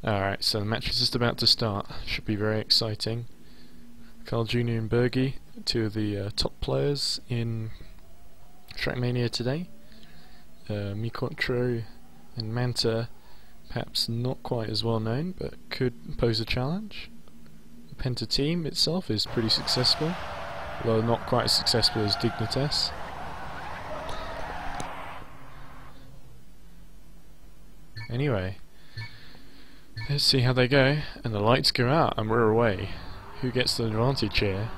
Alright, so the match is just about to start. Should be very exciting. Carl Jr. and Bergie, two of the top players in Trackmania today. Mi Quattro and Manta, perhaps not quite as well known, but could pose a challenge. The Penta team itself is pretty successful, although not quite as successful as Dignitas. Anyway, let's see how they go. And the lights go out and we're away. Who gets the advantage here?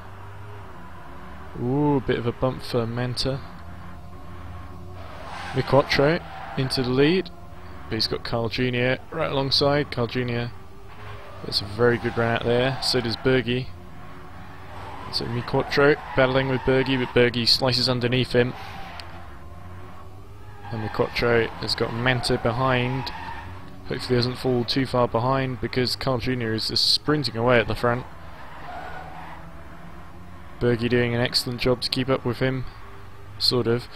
Ooh, a bit of a bump for Manta. Mi Quattro into the lead, but he's got Carl Jr. right alongside. Carl Jr. That's a very good run out there. So does Bergie. So Mi Quattro battling with Bergie, but Bergie slices underneath him. And Mi Quattro has got Manta behind. Hopefully he doesn't fall too far behind because Carl Jr. is just sprinting away at the front. Bergie doing an excellent job to keep up with him. Sort of.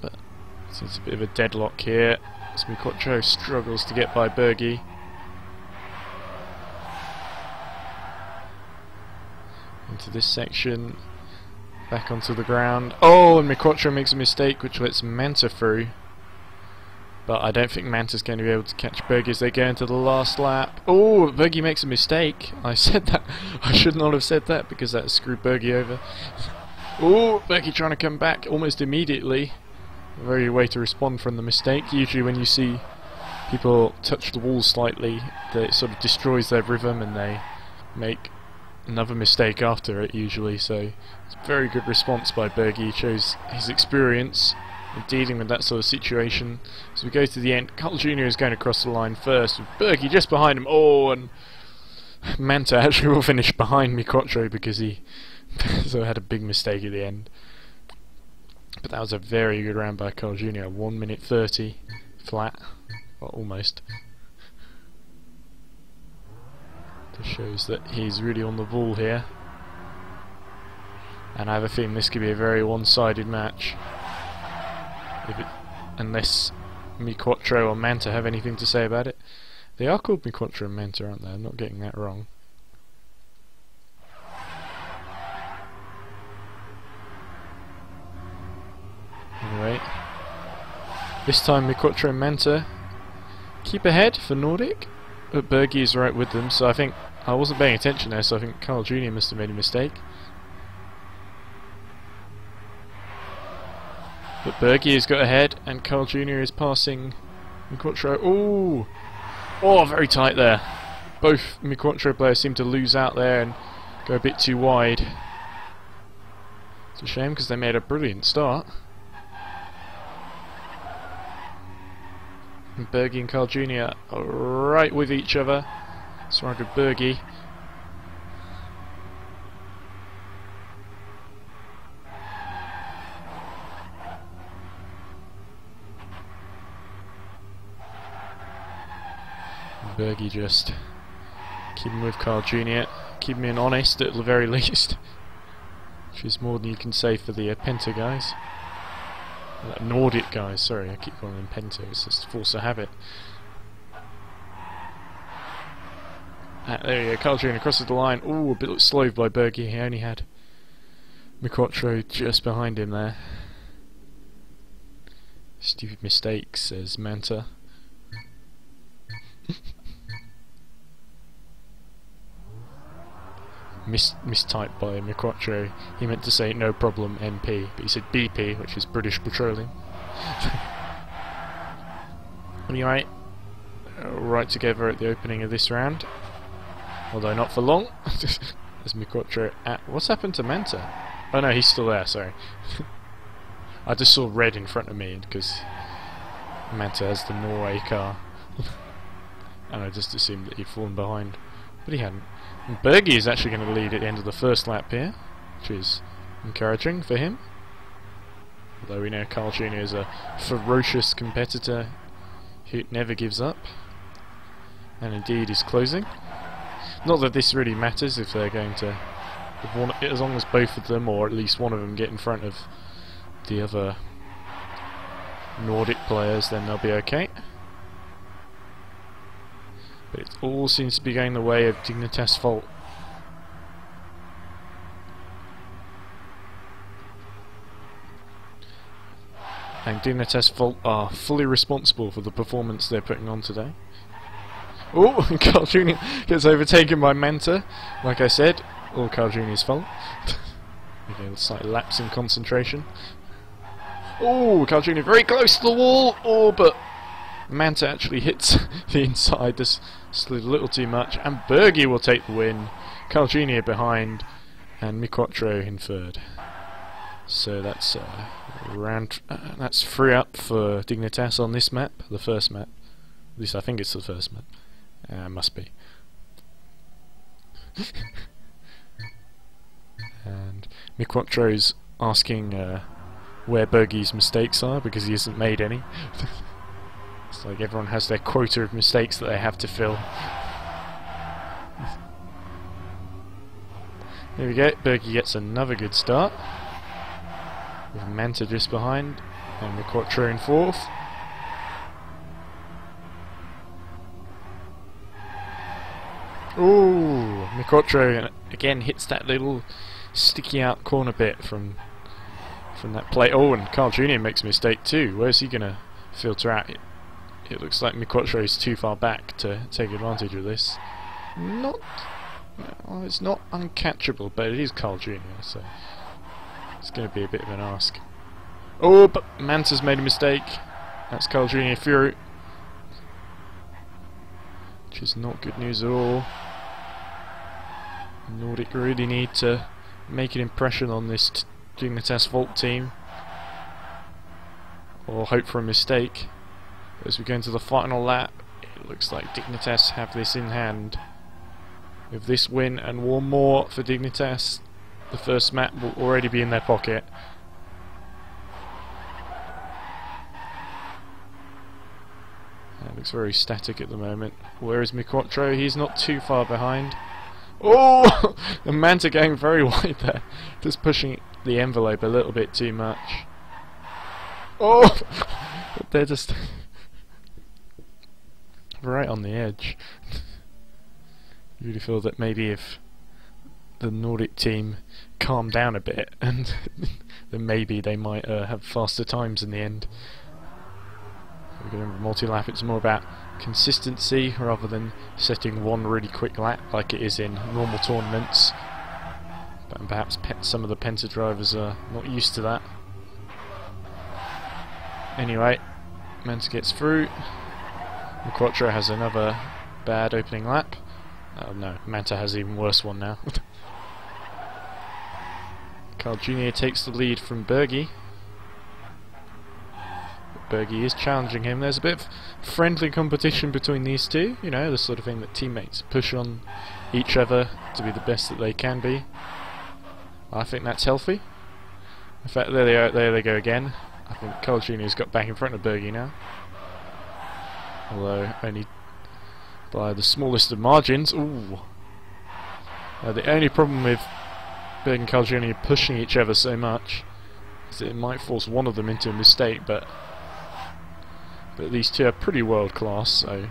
But so it's a bit of a deadlock here as Mi Quattro struggles to get by Bergie. Into this section. Back onto the ground. Oh, and Mi Quattro makes a mistake which lets Manta through. But I don't think Manta's going to be able to catch Bergie as they go into the last lap. Oh, Bergie makes a mistake. I said that. I should not have said that because that screwed Bergie over. Oh, Bergie trying to come back almost immediately. A very way to respond from the mistake. Usually when you see people touch the wall slightly, it sort of destroys their rhythm and they make another mistake after it usually, so it's a very good response by Bergie. He shows his experience in dealing with that sort of situation. As we go to the end, Carl Jr. is going across the line first, with Bergie just behind him. Oh, and Manta actually will finish behind Mi Quattro because he so had a big mistake at the end. But that was a very good round by Carl Jr. 1 minute 30 flat, well, almost. Shows that he's really on the ball here, and I have a feeling this could be a very one-sided match unless Mi Quattro or Manta have anything to say about it. They are called Mi Quattro and Manta, aren't they? I'm not getting that wrong. Anyway, this time Mi Quattro and Manta keep ahead for Nordic, but Bergie is right with them, so I think I wasn't paying attention there, so I think Carl Jr. must have made a mistake. But Bergie has got ahead, and Carl Jr. is passing Mi Quattro. Ooh! Oh, very tight there. Both Mi Quattro players seem to lose out there and go a bit too wide. It's a shame because they made a brilliant start. And Bergie and Carl Jr. are right with each other. It's right with Bergie. And Bergie just keeping with Carl Jr. Keeping him honest at the very least. Which is more than you can say for the Penta guys. Nordic guys, sorry, I keep calling them Penta, it's just force of habit. There you go, Carl Jr. crosses the line. Ooh, a bit slowed by Bergie, he only had Mi Quattro just behind him there. Stupid mistake, says Manta. Mistyped by Mi Quattro. He meant to say no problem NP, but he said BP, which is British Petroleum. Anyway, right together at the opening of this round, although not for long. As Mi Quattro at what's happened to Manta? Oh no, he's still there. Sorry, I just saw red in front of me because Manta has the Norway car, and I just assumed that he'd fallen behind, but he hadn't. And Bergie is actually going to lead at the end of the first lap here, which is encouraging for him. Although we know Carl Jr. is a ferocious competitor who never gives up, and indeed is closing. Not that this really matters if they're going to, as long as both of them, or at least one of them, get in front of the other Nordic players, then they'll be okay. But it all seems to be going the way of Dignitas Volt. And Dignitas Volt are fully responsible for the performance they're putting on today. Oh, Carl Jr. gets overtaken by Manta. Like I said, all Carl Jr.'s fault. Okay, a slight lapse in concentration. Oh, Carl Jr. very close to the wall. Oh, but Manta actually hits the inside. Just slid a little too much. And Bergie will take the win. Carl Jr. behind. And Miquattro in third. So that's that's 3 up for Dignitas on this map, the first map. At least I think it's the first map. Must be. And Miquattro's asking where Bergie's mistakes are because he hasn't made any. It's like everyone has their quota of mistakes that they have to fill. There we go, Bergie gets another good start. With Manta just behind, and Miquattro in fourth. Ooh, Miquattro again hits that little sticky out corner bit from that plate. Oh, and Carl Jr. makes a mistake too. Where's he gonna filter out? It looks like Miquattro is too far back to take advantage of this. Well, it's not uncatchable, but it is Carl Jr., so it's going to be a bit of an ask. Oh, but Manta's made a mistake. That's Carl Jr. through, which is not good news at all. Nordic really need to make an impression on this Dignitas Volt team, or hope for a mistake. As we go into the final lap, it looks like Dignitas have this in hand. With this win and one more for Dignitas, the first map will already be in their pocket. That looks very static at the moment. Where is Miquattro? He's not too far behind. Oh! The Manta going very wide there. Just pushing the envelope a little bit too much. Oh! They're just right on the edge. You really feel that maybe if the Nordic team calmed down a bit, and then maybe they might have faster times in the end. We're going to multi-lap. It's more about consistency rather than setting one really quick lap like it is in normal tournaments. But perhaps some of the Penta drivers are not used to that. Anyway, Manta gets through. Miquattro has another bad opening lap. Oh no, Manta has an even worse one now. Carl Jr. takes the lead from Bergie. Bergie is challenging him. There's a bit of friendly competition between these two, you know, the sort of thing that teammates push on each other to be the best that they can be. I think that's healthy. In fact, there they go again. I think Carl Jr.'s got back in front of Bergie now. Although only by the smallest of margins. Ooh. The only problem with Bergie and Carl Jr. pushing each other so much is that it might force one of them into a mistake, but these two are pretty world class, so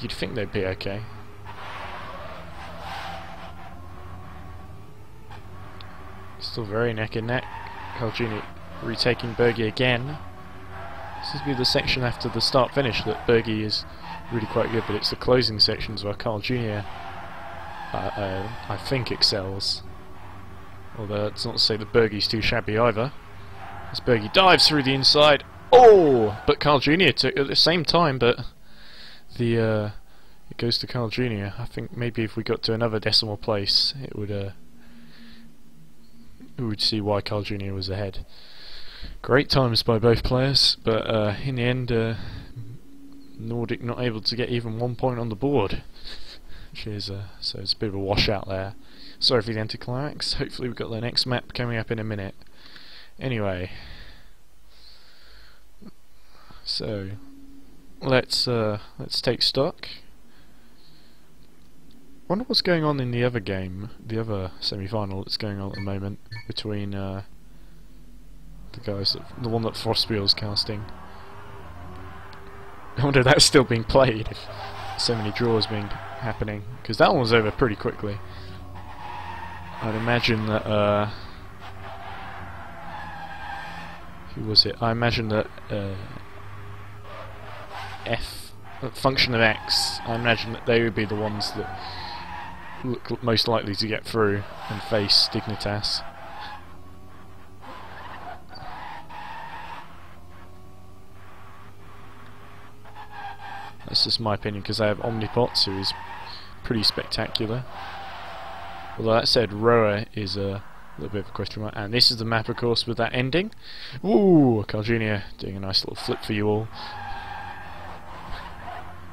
you'd think they'd be okay. Still very neck and neck. Carl Jr. retaking Bergie again. This seems to be the section after the start finish that Bergie is really quite good, but it's the closing sections where Carl Jr. I think excels. Although it's not to say that Bergie's too shabby either. As Bergie dives through the inside. Oh! But Carl Jr. took at the same time, but it goes to Carl Jr. I think maybe if we got to another decimal place, it would we would see why Carl Jr. was ahead. Great times by both players, but in the end, Nordic not able to get even 1 point on the board. Which is, so it's a bit of a washout there. Sorry for the anticlimax. Hopefully we've got the next map coming up in a minute. Anyway, so let's take stock. Wonder what's going on in the other game, the other semi-final that's going on at the moment between the guys, the one that Frostwheel's casting. I wonder if that's still being played, if so many draws happening, because that one was over pretty quickly. I'd imagine that, who was it? I imagine that, function of X, I imagine that they would be the ones that look most likely to get through and face Dignitas. That's just my opinion, because they have Omnipots, who is pretty spectacular. Although that said, Roa is a little bit of a question mark. And this is the map, of course, with that ending. Ooh, Carl Jr. doing a nice little flip for you all.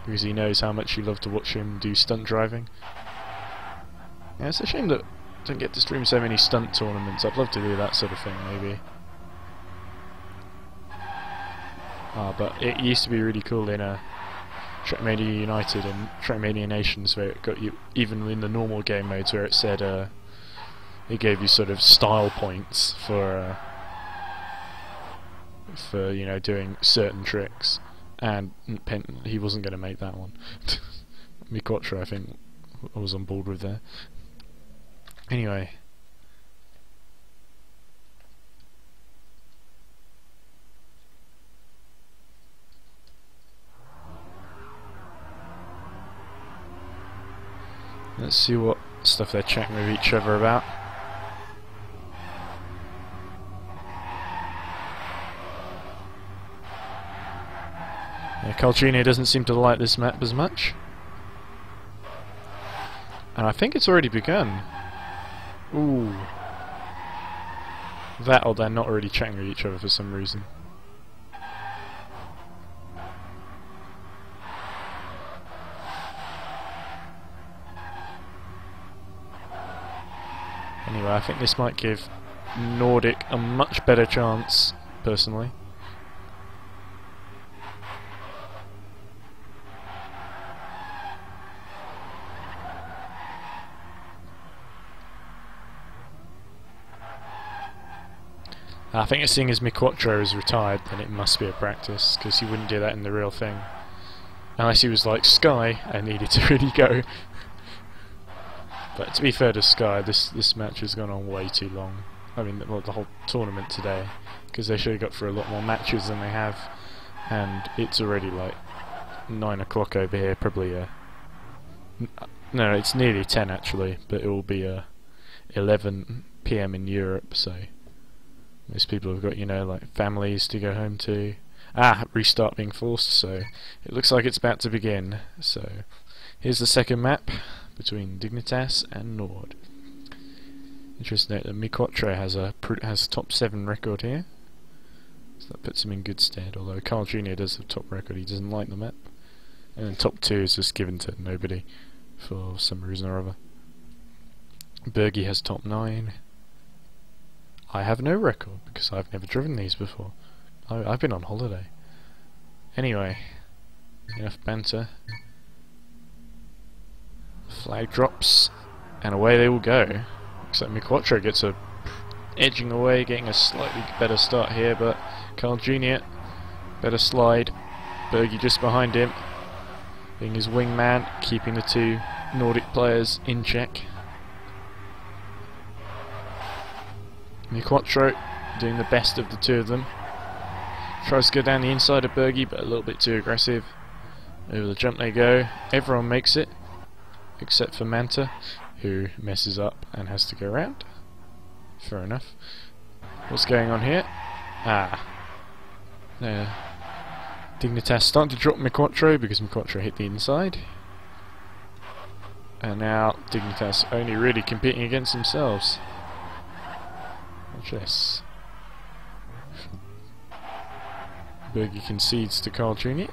Because he knows how much you love to watch him do stunt driving. Yeah, it's a shame that I don't get to stream so many stunt tournaments. I'd love to do that sort of thing, maybe. But it used to be really cool in Trackmania United and Trackmania Nations, where it got you, even in the normal game modes, where it said it gave you sort of style points for you know, doing certain tricks. And he wasn't going to make that one. Miquatra, I think, I was on board with there. Anyway. Let's see what stuff they're chatting with each other about. Yeah, Carl Jr. doesn't seem to like this map as much. And I think it's already begun. Ooh. That or they're not already chatting with each other for some reason. Anyway, I think this might give Nordic a much better chance, personally. I think seeing as Miquatra is retired, then it must be a practice, because he wouldn't do that in the real thing. Unless he was like Sky and needed to really go. But to be fair to Sky, this match has gone on way too long. I mean, well, the whole tournament today, because they should have got through a lot more matches than they have, and it's already like 9 o'clock over here, probably. No, it's nearly 10 actually, but it will be 11 PM in Europe, so most people have got, you know, like families to go home to. Restart being forced, so it looks like it's about to begin. So here's the second map between Dignitas and Nord. Interesting that Miquatra has top 7 record here, so that puts him in good stead. Although Carl Jr. does have top record, he doesn't like the map, and then top 2 is just given to nobody for some reason or other. Bergie has top 9. I have no record because I've never driven these before. I've been on holiday. Anyway, enough banter. Flag drops, and away they will go. Except Miquatra gets edging away, getting a slightly better start here, but Carl Jr. better slide. Bergie just behind him, being his wingman, keeping the 2 Nordic players in check. Miquatra doing the best of the 2 of them. Tries to go down the inside of Bergie, but a little bit too aggressive. Over the jump they go. Everyone makes it, except for Manta, who messes up and has to go around. Fair enough. What's going on here? Dignitas starting to drop Miquatra because Miquatra hit the inside. And now Dignitas only really competing against themselves. Watch this. Bergie concedes to Carl Jr.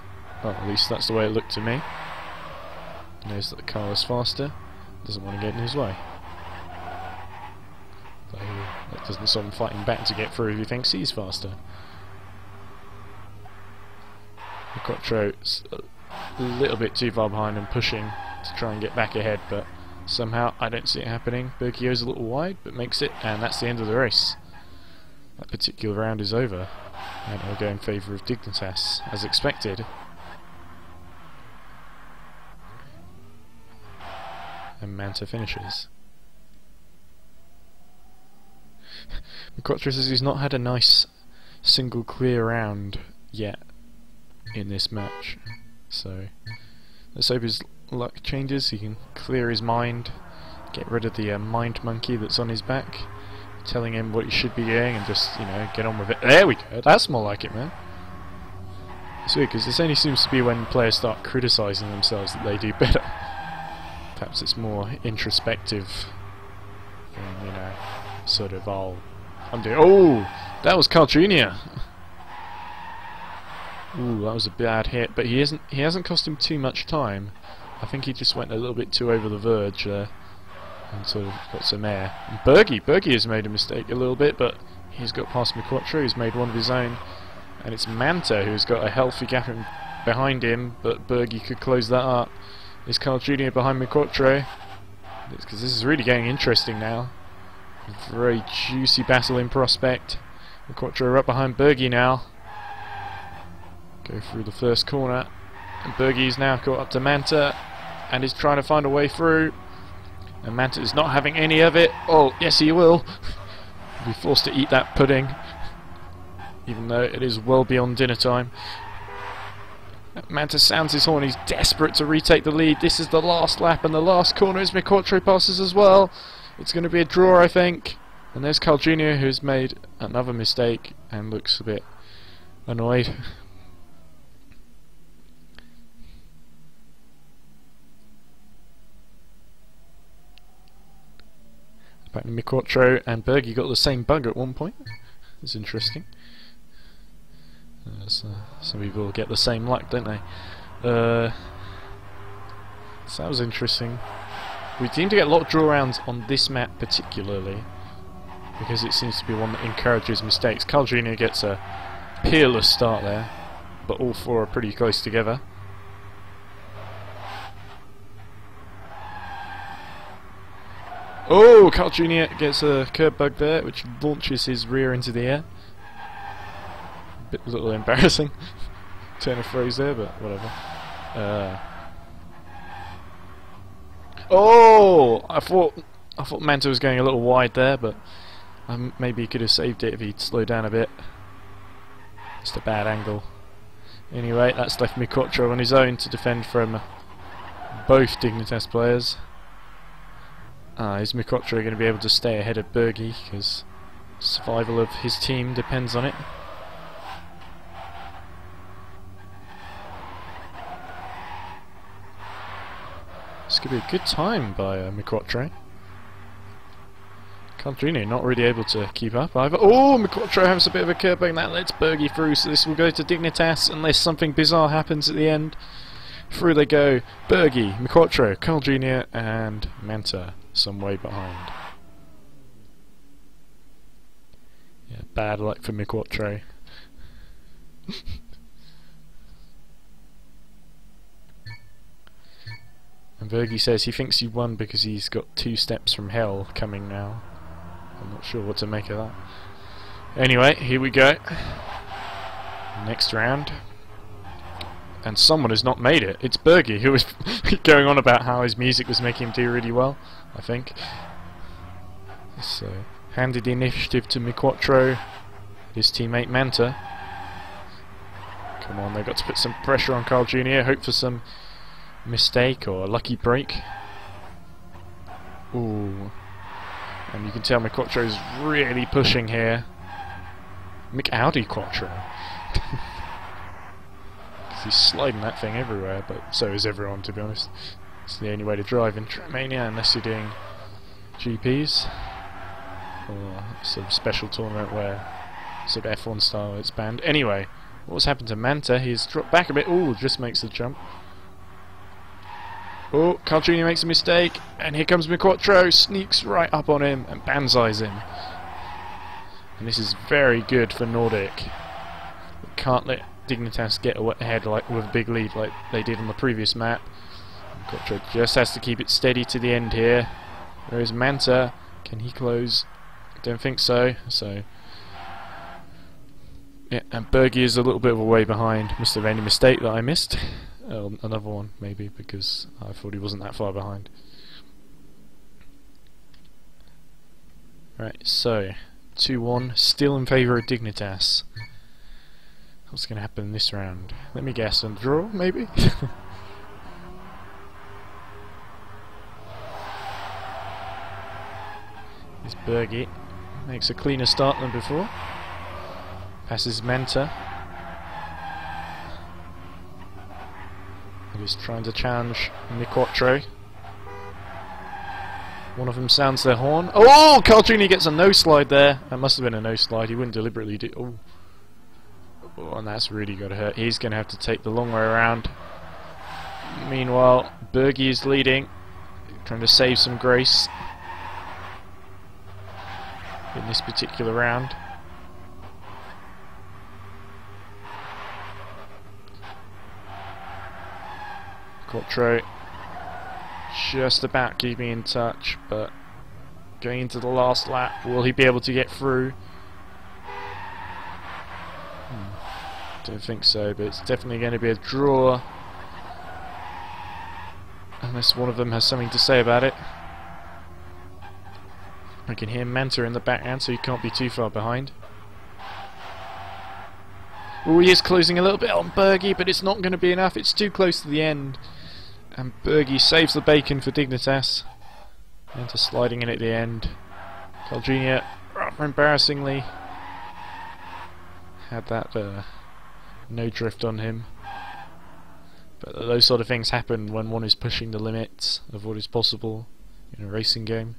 Well, at least that's the way it looked to me. He knows that the car is faster, doesn't want to get in his way. Though that doesn't stop him fighting back to get through if he thinks he's faster. Miquatra's a little bit too far behind and pushing to try and get back ahead, but somehow I don't see it happening. Bergie goes a little wide, but makes it, and that's the end of the race. That particular round is over, and I'll go in favour of Dignitas, as expected. and Manta finishes. Miquotro says he's not had a nice single clear round yet in this match, so let's hope his luck changes. He can clear his mind, get rid of the mind monkey that's on his back, telling him what he should be doing, and just, you know, get on with it. There we go, that's more like it, man. It's weird, because this only seems to be when players start criticising themselves that they do better. Perhaps it's more introspective than, you know, sort of, oh, that was Carl Jr. Ooh, that was a bad hit, but he hasn't cost him too much time. I think he just went a little bit too over the verge there, and sort of got some air. And Bergie has made a mistake a little bit, but he's got past Miquotro, he's made one of his own. And it's Manta who's got a healthy gap behind him, but Bergie could close that up. Is Carl Jr. behind Miquotro? Because this is really getting interesting now. A very juicy battle in prospect. Miquotro up behind Bergie now. Go through the first corner. And Bergie's now caught up to Manta and is trying to find a way through. And Manta is not having any of it. Oh, yes he will. He'll be forced to eat that pudding, even though it is well beyond dinner time. Manta sounds his horn, he's desperate to retake the lead. This is the last lap and the last corner as Miquotro passes as well. It's going to be a draw, I think. And there's Carl Jr. who's made another mistake and looks a bit annoyed. Apparently Miquotro and Bergie got the same bug at one point. It's interesting. Some people get the same luck, don't they? So that was interesting. We seem to get a lot of draw rounds on this map particularly, because it seems to be one that encourages mistakes. Carl Jr. gets a peerless start there, but all four are pretty close together. Oh, Carl Jr. gets a curb bug there, which launches his rear into the air. A little embarrassing. Turn of phrase there, but whatever. Oh, I thought Manta was going a little wide there, but maybe he could have saved it if he'd slowed down a bit. Just a bad angle. Anyway, that's left Miquotro on his own to defend from both Dignitas players. Is Miquotro going to be able to stay ahead of Bergie, because survival of his team depends on it. This could be a good time by Miquotro. Carl Jr. not really able to keep up either. Oh, Miquotro has a bit of a curb and that lets Bergie through, so this will go to Dignitas unless something bizarre happens at the end. Through they go. Bergie, Miquotro, Carl Jr. and Manta some way behind. Yeah, bad luck for Miquotro. And Bergie says he thinks he won because he's got 2 steps from hell coming now. I'm not sure what to make of that. Anyway, here we go. Next round. And someone has not made it. It's Bergie, who was going on about how his music was making him do really well, I think. So, handed the initiative to Miquotro, his teammate Manta. Come on, they've got to put some pressure on Carl Jr., hope for some mistake or a lucky break. Ooh. And you can tell Miquotro is really pushing here. Audi Quattro. He's sliding that thing everywhere, but so is everyone, to be honest. It's the only way to drive in Trackmania unless you're doing GPs or some special tournament where sort of F1 style it's banned. Anyway, what's happened to Manta? He's dropped back a bit. Ooh, just makes the jump. Oh, Carl Jr. makes a mistake, and here comes Miquotro, sneaks right up on him and banzais him. And this is very good for Nordic. We can't let Dignitas get ahead like with a big lead like they did on the previous map. Miquotro just has to keep it steady to the end here. There is Manta. Can he close? I don't think so. So yeah, and Bergie is a little bit of a way behind. Must have any mistake that I missed. Another one maybe, because I thought he wasn't that far behind. Right, so 2-1, still in favour of Dignitas. What's going to happen this round? Let me guess, a draw, maybe? This Bergie makes a cleaner start than before. Passes Menta. He's trying to challenge Miquattro. One of them sounds their horn. Oh! Carl Jr. gets a no-slide there. That must have been a no-slide. He wouldn't deliberately do... Oh. Oh, and that's really got to hurt. He's going to have to take the long way around. Meanwhile, Bergie is leading. Trying to save some grace in this particular round. Quattro just about keeping in touch, but going into the last lap, will he be able to get through? Don't think so, but it's definitely going to be a draw unless one of them has something to say about it. I can hear Manta in the background, so he can't be too far behind. Oh, he is closing a little bit on Bergie, but it's not going to be enough. It's too close to the end. And Bergie saves the bacon for Dignitas. Manta sliding in at the end. Carl Jr. rather embarrassingly had that no drift on him. But those sort of things happen when one is pushing the limits of what is possible in a racing game.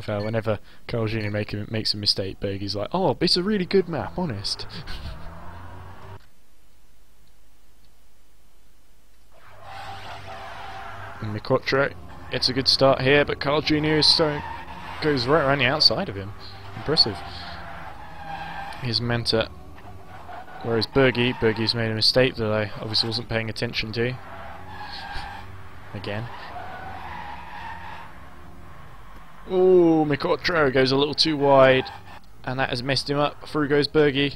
Whenever Carl Jr. makes a mistake, Bergie's like, "Oh, it's a really good map, honest." And Miquattro gets a good start here, but Carl Jr. goes right around the outside of him. Impressive. Here's Manta. Whereas Bergie's made a mistake that I obviously wasn't paying attention to. Again. Oh, Miquattro goes a little too wide, and that has messed him up. Through goes Bergie.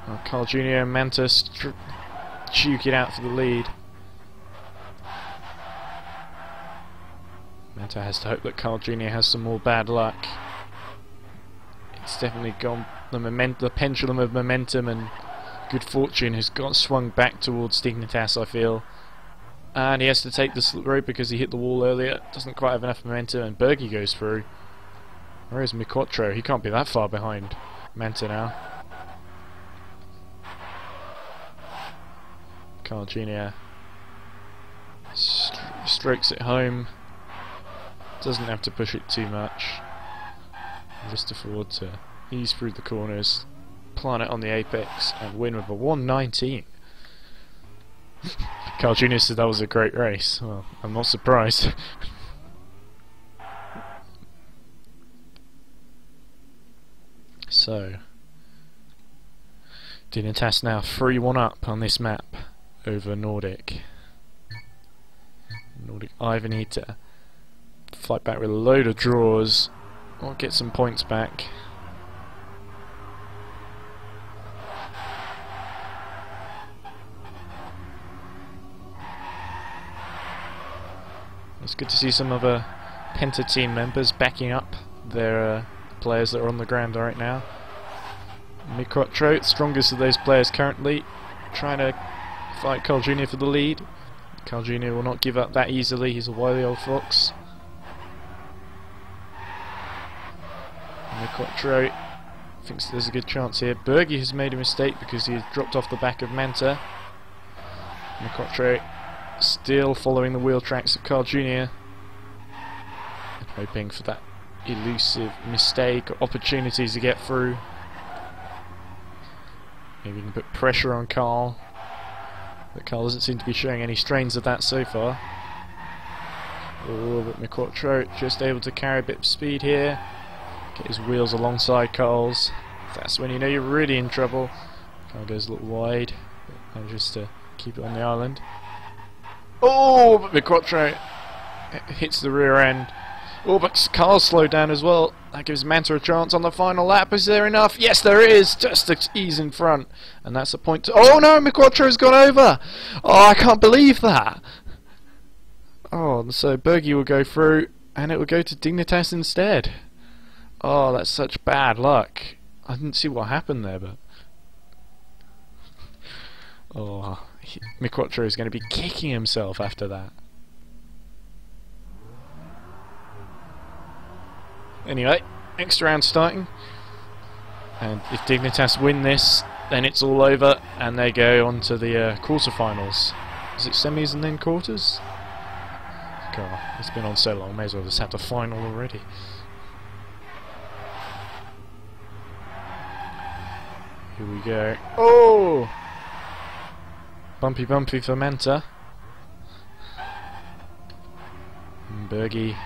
Oh, Carl Jr. and Manta duke it out for the lead. Manta has to hope that Carl Jr. has some more bad luck. It's definitely gone. The pendulum of momentum and good fortune has swung back towards Dignitas, I feel. And he has to take the slip road because he hit the wall earlier. Doesn't quite have enough momentum, and Bergie goes through. Where is Miquattro? He can't be that far behind Manta now. Carl Jr. strokes it home. Doesn't have to push it too much. Just afford to ease through the corners, plant it on the apex, and win with a 1:19. Carl Jr. said that was a great race. Well, I'm not surprised. So, Dignitas now 3-1 up on this map over Nordic. Nordic either need to fight back with a load of draws or get some points back. It's good to see some other Penta team members backing up their players that are on the ground right now. Miquattro, strongest of those players currently, trying to fight Carl Jr. for the lead. Carl Jr. will not give up that easily, he's a wily old fox. Miquattro thinks there's a good chance here. Bergie has made a mistake because he has dropped off the back of Manta. Miquattro still following the wheel tracks of Carl Jr. and hoping for that elusive mistake or opportunities to get through. Maybe we can put pressure on Carl, but Carl doesn't seem to be showing any strains of that so far. Oh, but Miquattro just able to carry a bit of speed here, get his wheels alongside Carl's. That's when you know you're really in trouble. Carl goes a little wide, but manages to keep it on the island. Oh, but Miquattro hits the rear end. Oh, but Carl's slowed down as well. That gives Manta a chance on the final lap. Is there enough? Yes, there is. Just to ease in front. And that's a point to... Oh no, McQuattro's gone over. Oh, I can't believe that. Oh, so Bergie will go through and it will go to Dignitas instead. Oh, that's such bad luck. I didn't see what happened there, but... Oh, McQuattro is going to be kicking himself after that. Anyway, next round starting. And if Dignitas win this, then it's all over and they go on to the quarterfinals. Is it semis and then quarters? God, it's been on so long, may as well just have the final already. Here we go. Oh! Bumpy for Manta. And Bergie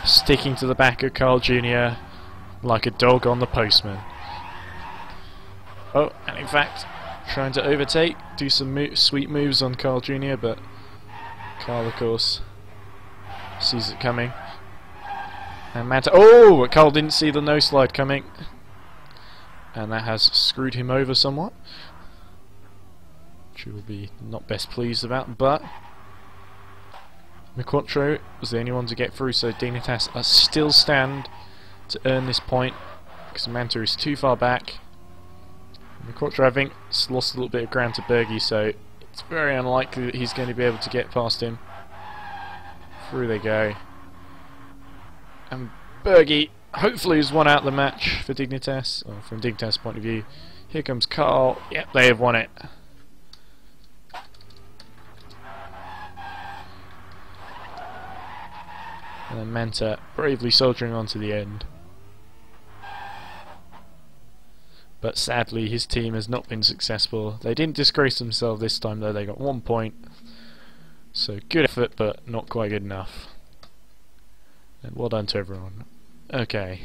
sticking to the back of Carl Jr. like a dog on the postman. Oh, and in fact, trying to overtake, do some sweet moves on Carl Jr., but Carl, of course, sees it coming. And Manta... Oh! But Carl didn't see the no-slide coming. And that has screwed him over somewhat. Which he will be not best pleased about, but... McQuattro was the only one to get through, so Dignitas still stand to earn this point, because Manta is too far back. McQuattro, I think, has lost a little bit of ground to Bergie, so it's very unlikely that he's going to be able to get past him. Through they go. And Bergie hopefully has won out the match for Dignitas, or from Dignitas' point of view. Here comes Carl. Yep, they have won it. And then Manta bravely soldiering on to the end. But sadly his team has not been successful. They didn't disgrace themselves this time though, they got 1 point. So good effort but not quite good enough. And well done to everyone. Okay.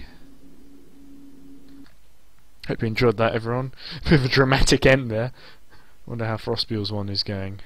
Hope you enjoyed that everyone. Bit of a dramatic end there. Wonder how Frostbeel's one is going.